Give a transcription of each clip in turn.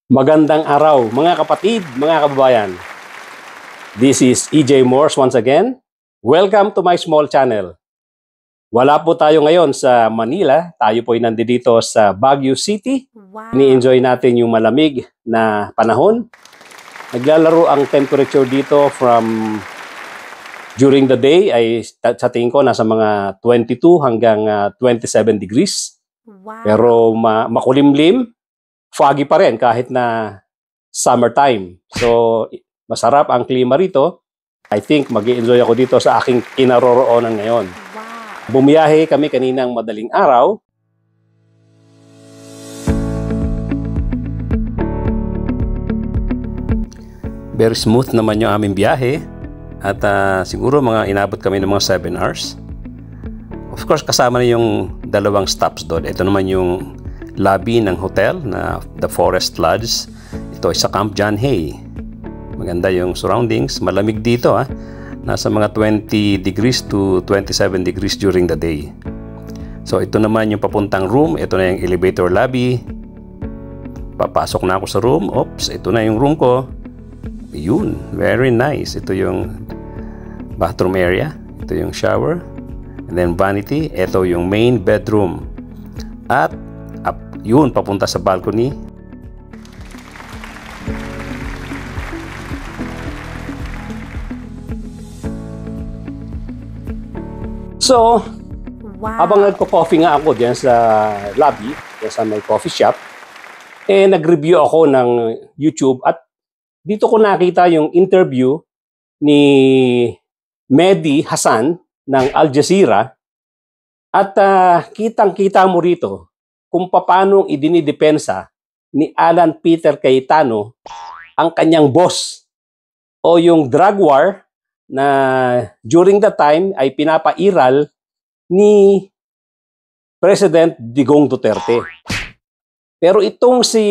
Magandang araw, mga kapatid, mga kababayan. This is EJ Morse once again. Welcome to my small channel. Wala po tayo ngayon sa Manila. Tayo po ay nandito sa Baguio City. Wow. Ini-enjoy natin yung malamig na panahon. Naglalaro ang temperature dito from during the day ay sa tingin ko nasa mga 22 hanggang 27 degrees. Wow. Pero makulimlim. Foggy pa rin kahit na summertime. So, masarap ang klima rito. I think mag-i-enjoy ako dito sa aking kinaroroonan ngayon. Wow. Bumiyahe kami kaninang madaling araw. Very smooth naman yung aming biyahe. At siguro inabot kami ng mga 7 hours. Of course, kasama na yung dalawang stops doon. Ito naman yung lobby ng hotel na The Forest Lodge. Ito ay sa Camp John Hay. Maganda yung surroundings. Malamig dito Nasa mga 20 degrees to 27 degrees during the day. So ito naman yung papuntang room. Ito na yung elevator lobby. Papasok na ako sa room. Oops, ito na yung room ko. Yun, very nice. Ito yung bathroom area. Ito yung shower. And then vanity. Ito yung main bedroom. At yun, papunta sa balcony. So, Wow. habang nagko-coffee nga ako diyan sa lobby, diyan sa may coffee shop, nag-review ako ng YouTube at dito ko nakita yung interview ni Mehdi Hasan ng Al Jazeera at kitang-kita mo rito kung paano idinidepensa ni Alan Peter Cayetano ang kanyang boss o yung drug war na during the time ay pinapairal ni President Digong Duterte. Pero itong si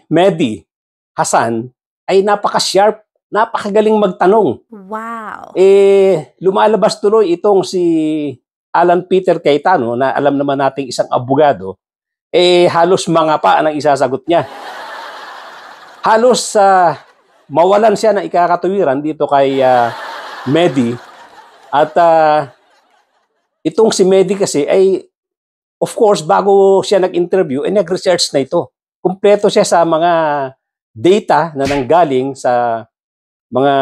Mehdi Hasan ay napaka-sharp, napakagaling magtanong. Wow. Lumalabas tuloy itong si Alan Peter Cayetano na alam naman nating isang abogado, halos mga pa ang isasagot niya. Halos mawalan siya ng ikakatuwiran dito kay Mehdi. At itong si Mehdi kasi ay, of course, bago siya nag-interview, nag-research na ito. Kumpleto siya sa mga data na nanggaling sa mga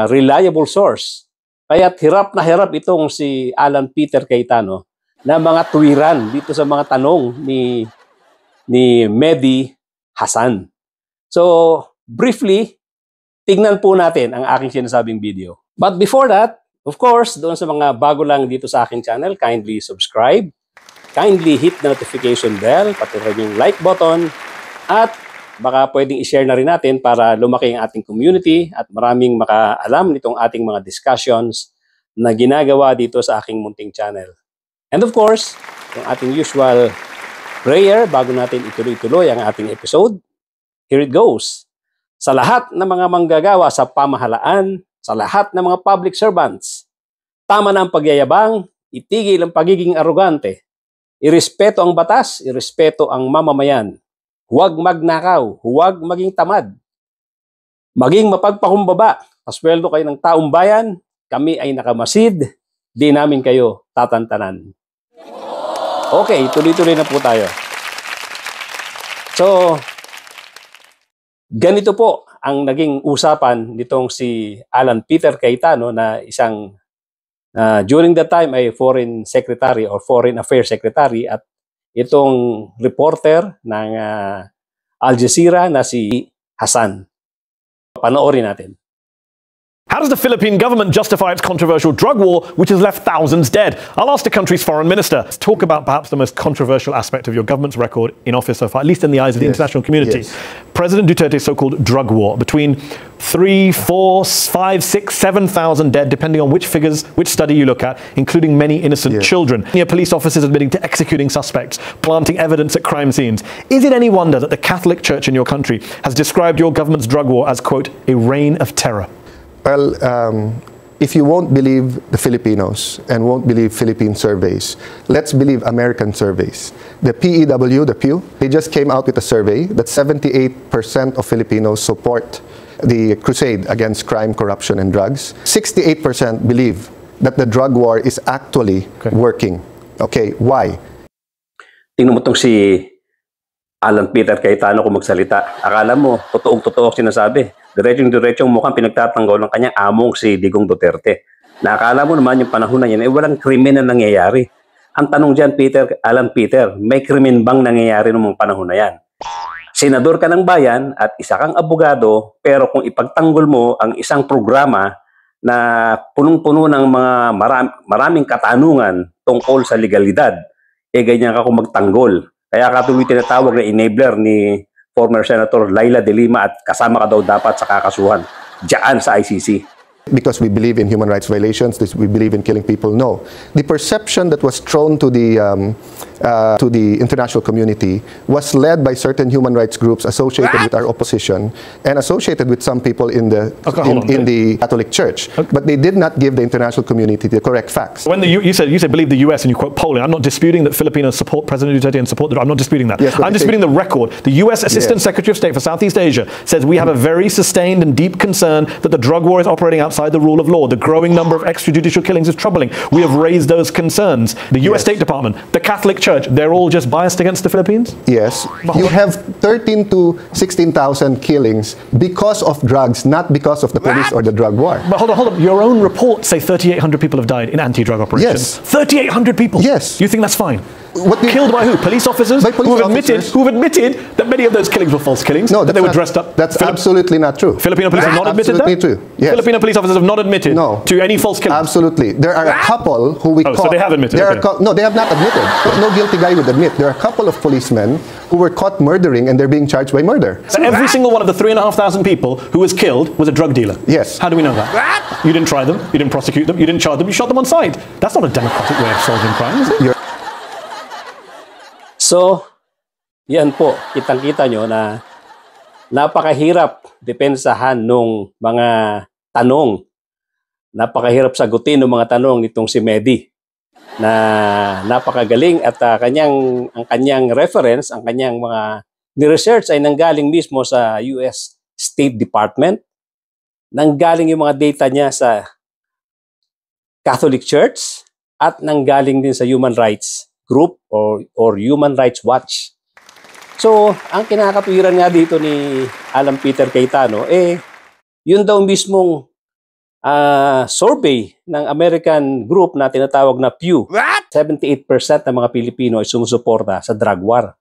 reliable source. Kaya't hirap na hirap itong si Alan Peter Cayetano na mga tuwiran dito sa mga tanong ni Mehdi Hasan. So, briefly, tingnan po natin ang aking sinasabing video. But before that, of course, doon sa mga bago lang dito sa aking channel, kindly subscribe, kindly hit the notification bell, pati rin yung like button, at baka pwedeng i-share na rin natin para lumaki ang ating community at maraming makaalam nitong ating mga discussions na ginagawa dito sa aking munting channel. And of course, yung ating usual prayer bago natin ituloy-tuloy ang ating episode. Here it goes. Sa lahat ng mga manggagawa sa pamahalaan, sa lahat ng mga public servants, tama na ang pagyayabang, itigil ang pagiging arrogante, irespeto ang batas, irespeto ang mamamayan, huwag magnakaw, huwag maging tamad, maging mapagpakumbaba, pasweldo kayo ng taong bayan, kami ay nakamasid, di namin kayo tatantanan. Okay, tuloy-tuloy na po tayo. So, ganito po ang naging usapan nitong si Alan Peter Cayetano na isang during that time ay Foreign Secretary or Foreign Affairs Secretary at itong reporter ng Al Jazeera na si Hasan. Panoorin natin. How does the Philippine government justify its controversial drug war, which has left thousands dead? I'll ask the country's foreign minister. Let's talk about perhaps the most controversial aspect of your government's record in office so far, at least in the eyes of the international community. Yes. President Duterte's so-called drug war, between 3, 4, 5, 6, 7,000 dead, depending on which figures, which study you look at, including many innocent children. Police officers admitting to executing suspects, planting evidence at crime scenes. Is it any wonder that the Catholic Church in your country has described your government's drug war as, quote, a reign of terror? Well, if you won't believe the Filipinos and won't believe Philippine surveys, let's believe American surveys. The PEW, the Pew, they just came out with a survey that 78% of Filipinos support the crusade against crime, corruption, and drugs. 68% believe that the drug war is actually working. Okay, why? Tingnan mo itong si Alan Peter Cayetano kung magsalita. Akala mo, totoong-totoo sinasabi. Diretsong-diretsong mukhang pinagtatanggol ng kanyang among si Digong Duterte. Nakakala mo naman yung panahon na yan, walang krimen na nangyayari. Ang tanong dyan, Alan Peter, may krimen bang nangyayari noong mga panahon na yan? Senador ka ng bayan at isa kang abogado, pero kung ipagtanggol mo ang isang programa na punong-puno ng mga maraming katanungan tungkol sa legalidad, ganyan ka kung magtanggol. Kaya katuloy tinatawag na enabler ni former Senator Laila De Lima at kasama ka daw dapat sa kakasuhan diyan sa ICC. Because we believe in human rights violations, we believe in killing people. No. The perception that was thrown to the international community was led by certain human rights groups associated with our opposition and associated with some people in the Catholic Church. But they did not give the international community the correct facts. When you said believe the US and you quote polling, I'm not disputing that Filipinos support President Duterte and support I'm not disputing that. Yes, I'm disputing the record. The US Assistant Secretary of State for Southeast Asia says we have a very sustained and deep concern that the drug war is operating outside the rule of law. The growing number of extrajudicial killings is troubling. We have raised those concerns. The US State Department, the Catholic Church, they're all just biased against the Philippines? Yes. You have 13 to 16,000 killings because of drugs, not because of the police or the drug war. But hold on. Your own reports say 3,800 people have died in anti-drug operations. Yes. 3,800 people? Yes. You think that's fine? Killed by who? Police officers? By police officers. Who've admitted that many of those killings were false killings? No, that they were dressed up? That's absolutely not true. Filipino police have not admitted that? Absolutely true. Yes. Filipino police officers have not admitted to any false killings? Absolutely. There are a couple who we caught. So they have admitted? No, they have not admitted. No guilty guy would admit. There are a couple of policemen who were caught murdering and they're being charged by murder. So every single one of the 3,500 people who was killed was a drug dealer? Yes. How do we know that? You didn't try them, you didn't prosecute them, you didn't charge them, you shot them on sight. That's not a democratic way of solving crime, is it? So, yan po, kitang-kita nyo na napakahirap depensahan nung mga tanong. Napakahirap sagutin ng mga tanong nitong si Medi na napakagaling at ang kanyang reference, ang kanyang mga research ay nanggaling mismo sa US State Department. Nanggaling yung mga data niya sa Catholic Church at nanggaling din sa Human Rights Group or Human Rights Watch. So, ang kinakatuwiran nga dito ni Alan Peter Cayetano, yun daw mismong survey ng American group na tinatawag na Pew. 78% ng mga Pilipino ay sumusuporta sa drug war.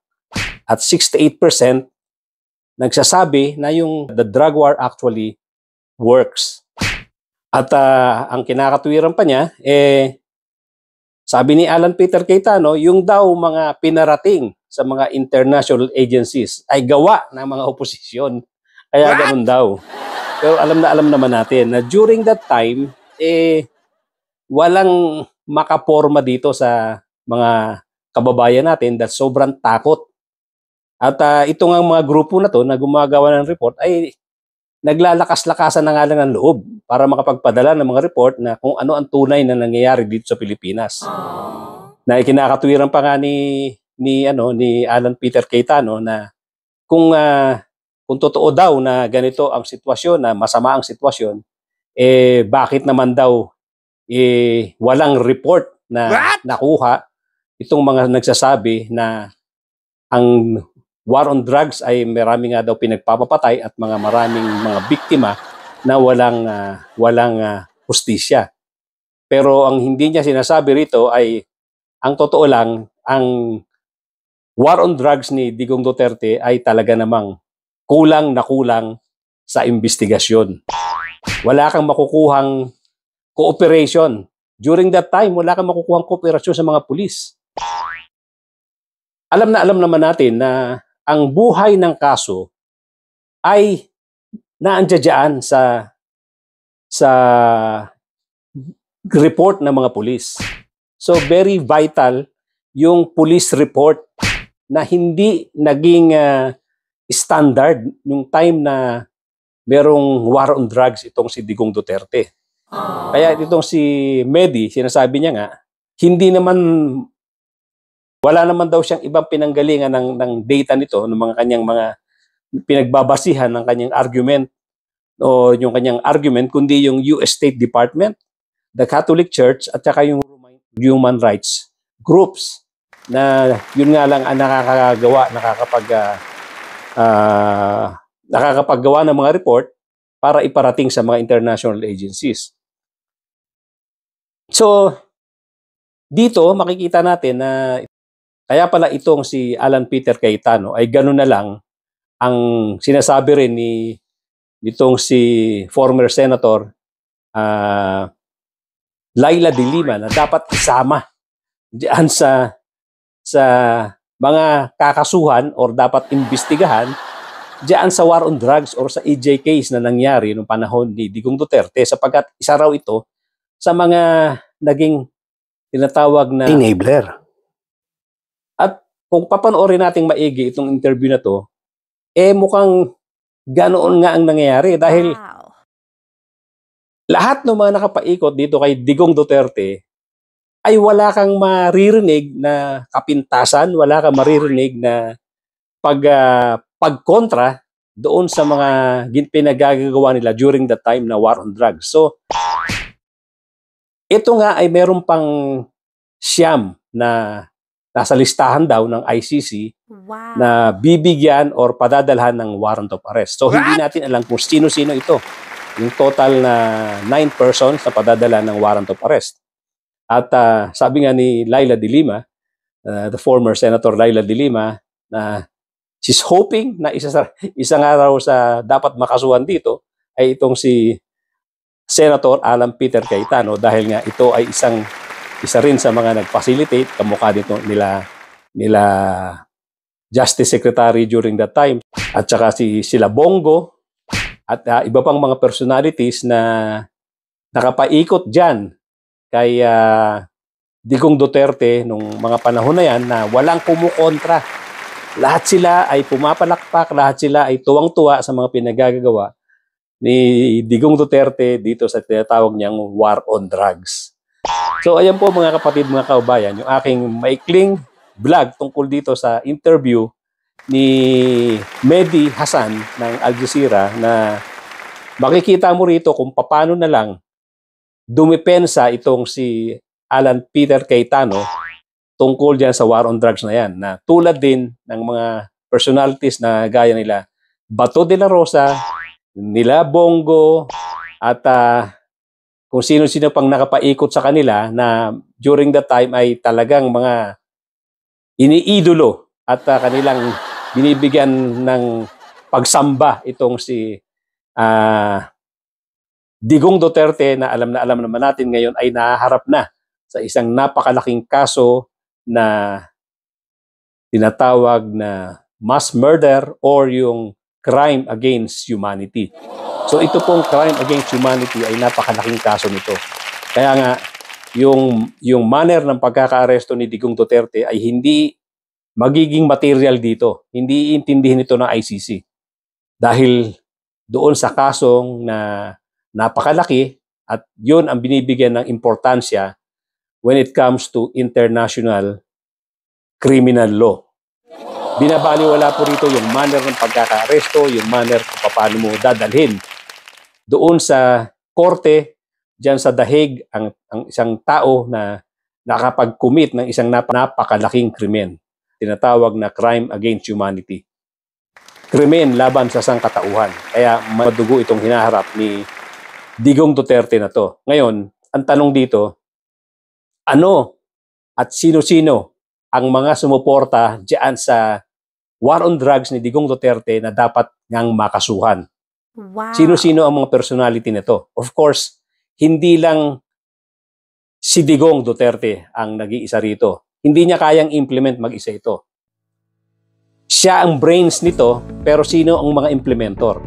At 68% nagsasabi na the drug war actually works. At ang kinakatuwiran pa niya, sabi ni Alan Peter Cayetano, yung daw mga pinarating sa mga international agencies ay gawa ng mga oposisyon. Kaya ganun daw. Pero alam naman natin na during that time, walang makaporma dito sa mga kababayan natin that sobrang takot. At ito nga mga grupo na to na gumagawa ng report ay naglalakas-lakasan na nga lang ng loob para makapagpadala ng mga report na kung ano ang tunay na nangyayari dito sa Pilipinas. Na ikinakatuwiran pa nga ni Alan Peter Cayetano na kung totoo daw na ganito ang sitwasyon, na masama ang sitwasyon, bakit naman daw walang report na nakuha itong mga nagsasabi na ang war on drugs ay marami nga daw pinagpapapatay at maraming mga biktima na walang hustisya. Pero ang hindi niya sinasabi rito ay ang totoo lang, ang war on drugs ni Digong Duterte ay talaga namang kulang na kulang sa investigasyon. Wala kang makukuhang cooperation. During that time, wala kang makukuhang cooperation sa mga pulis. Alam naman natin na ang buhay ng kaso ay naandyan sa report ng mga pulis. So very vital yung police report na hindi naging standard yung time na merong war on drugs itong si Digong Duterte. Kaya itong si Medi, sinasabi niya nga, wala naman daw siyang ibang pinanggalingan ng data nito, ng mga kanyang mga pinagbabasihan ng kanyang argument o yung kanyang argument, kundi yung US State Department, the Catholic Church, at saka yung human rights groups na yun nga lang ang nakakapaggawa ng mga report para iparating sa mga international agencies. So, dito makikita natin na kaya pala itong si Alan Peter Cayetano ay gano'n na lang ang sinasabi rin nitong si former Senator Laila de Lima na dapat isama diyan sa mga kakasuhan or dapat imbestigahan diyan sa war on drugs or sa EJ case na nangyari noong panahon ni Digong Duterte, sapagkat isa raw ito sa mga naging tinatawag na enabler. At kung papanoorin nating maigi itong interview na to, mukhang ganoon nga ang nangyayari dahil lahat ng mga nakapaikot dito kay Digong Duterte ay wala kang maririnig na kapintasan, wala kang maririnig na pagkontra doon sa mga pinagagagawa nila during the time na war on drugs. So, ito nga ay meron pang siyam na nasa listahan daw ng ICC na bibigyan or padadalhan ng warrant of arrest. So, hindi natin alam kung sino-sino ito. Yung total na 9 persons na padadala ng warrant of arrest. At sabi nga ni Laila de Lima, the former Senator Laila de Lima, na she's hoping na isang araw sa dapat makasuhan dito ay itong si Senator Alan Peter Cayetano, dahil nga ito ay isa rin sa mga nag-facilitate, kamukha dito nila Justice Secretary during that time, at saka sila Bongo, at iba pang mga personalities na nakapaikot dyan kay Digong Duterte nung mga panahon na yan na walang kumukontra. Lahat sila ay pumapalakpak, lahat sila ay tuwang-tuwa sa mga pinagagagawa ni Digong Duterte dito sa tinatawag niyang war on drugs. So ayan po mga kapatid, mga kaubayan, yung aking maikling vlog tungkol dito sa interview ni Mehdi Hasan ng Al Jazeera, na makikita mo rito kung paano na lang dumepensa itong si Alan Peter Cayetano tungkol dyan sa war on drugs na yan, na tulad din ng mga personalities na gaya nila Bato de la Rosa, nila Bongo, at kung sino-sino pang nakapaikot sa kanila na during that time ay talagang mga iniidolo at kanilang binibigyan ng pagsamba itong si Digong Duterte, na alam naman natin ngayon ay nahaharap na sa isang napakalaking kaso na tinatawag na mass murder or yung crime against humanity. So ito pong crime against humanity ay napakalaking kaso nito. Kaya nga yung manner ng pagkakaaresto ni Digong Duterte ay hindi magiging material dito. Hindi iintindihin ito ng ICC. Dahil doon sa kasong na napakalaki, at yun ang binibigyan ng importansya when it comes to international criminal law. Binabaliwala po rito yung manner ng pagkakaaresto, yung manner kung paano mo dadalhin doon sa korte, dyan sa dahig, ang isang tao na nakapag-commit ng isang napakalaking krimen. Tinatawag na crime against humanity. Krimen laban sa sangkatauhan. Kaya madugo itong hinaharap ni Digong Duterte na to. Ngayon, ang tanong dito, ano at sino-sino ang mga sumuporta dyan sa war on drugs ni Digong Duterte na dapat ngang makasuhan? Wow. Sino-sino ang mga personality nito? Of course, hindi lang si Digong Duterte ang nag-iisa rito. Hindi niya kayang implement mag-isa ito. Siya ang brains nito, pero sino ang mga implementor?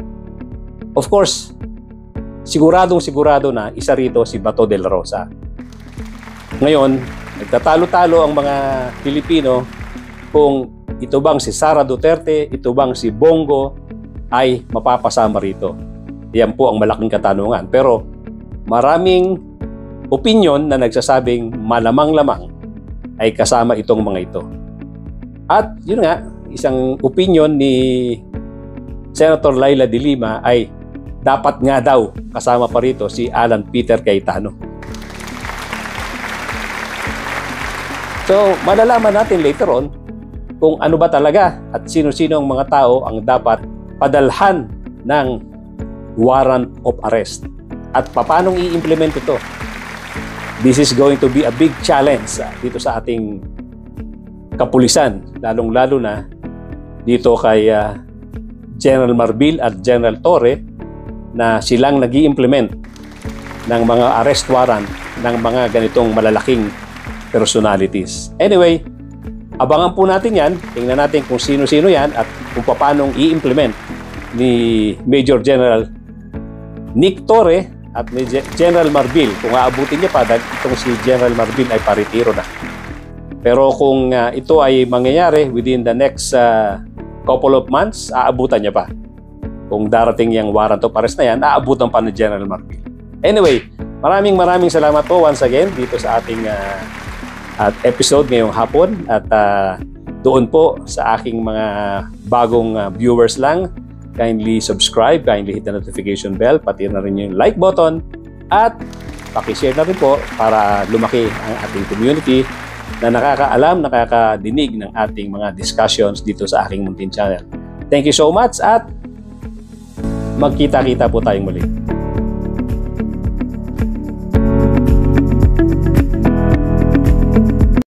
Of course, siguradong-sigurado na isa rito si Bato de la Rosa. Ngayon, nagtatalo-talo ang mga Pilipino kung ito bang si Sara Duterte, ito bang si Bongo ay mapapasama rito. Yan po ang malaking katanungan. Pero maraming opinion na nagsasabing malamang-lamang ay kasama itong mga ito. At yun nga, isang opinion ni Senator Laila de Lima ay dapat nga daw kasama pa rito si Alan Peter Cayetano. So, malalaman natin later on kung ano ba talaga at sino-sino ang mga tao ang dapat padalhan ng warrant of arrest. At paano i-implement ito? This is going to be a big challenge dito sa ating kapulisan, lalong-lalo na dito kay General Marbil at General Torre na silang nag-i-implement ng mga arrest warrant ng mga ganitong malalaking personalities. Anyway, abangan po natin yan. Tingnan natin kung sino-sino yan at kung paano i-implement ni Major General Nick Torre at ni General Marbil. Kung aabutin niya pa, dahil itong si General Marbil ay paritiro na. Pero kung ito ay mangyayari within the next couple of months, aabutan niya pa. Kung darating yung warrant of arrest na yan, aabutan pa ni General Marbil. Anyway, maraming salamat po once again dito sa ating episode ngayong hapon. At doon po sa aking mga bagong viewers lang, kindly subscribe, kindly hit the notification bell, pati na rin yung like button at pakishare na rin po para lumaki ang ating community na nakakaalam, nakakadinig ng ating mga discussions dito sa aking muntin channel. Thank you so much at magkita-kita po tayong muli.